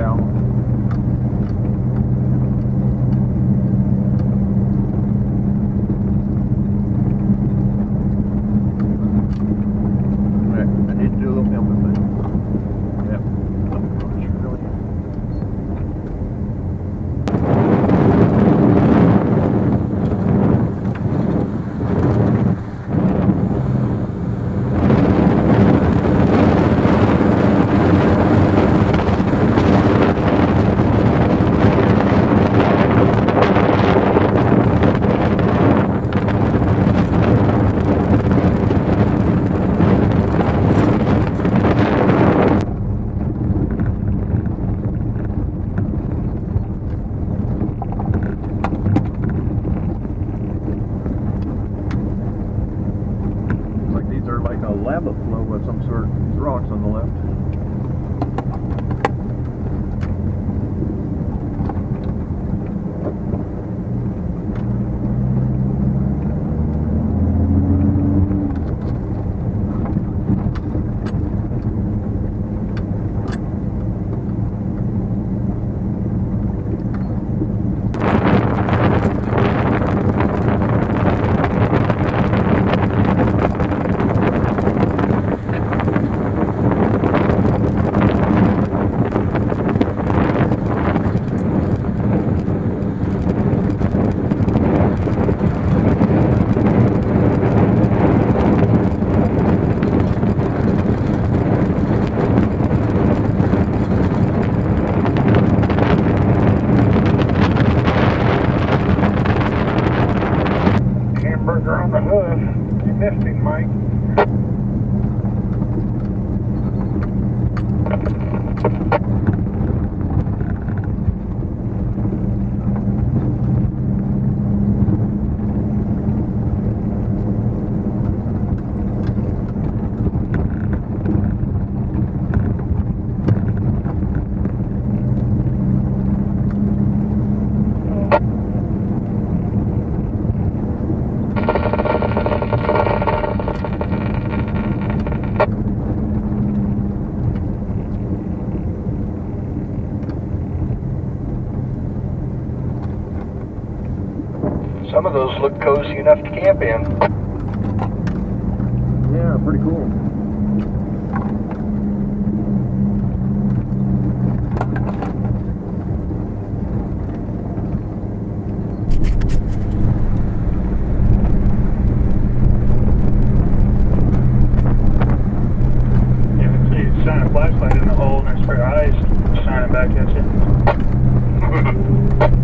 Yeah. I need to do a little empathy. Yep. Really. Like a lava flow of some sort. There's rocks on the left. On the hoof. You missed him, Mike. Some of those look cozy enough to camp in. Yeah, pretty cool. You can see it shine a flashlight in the hole and it's for your eyes shining back at you.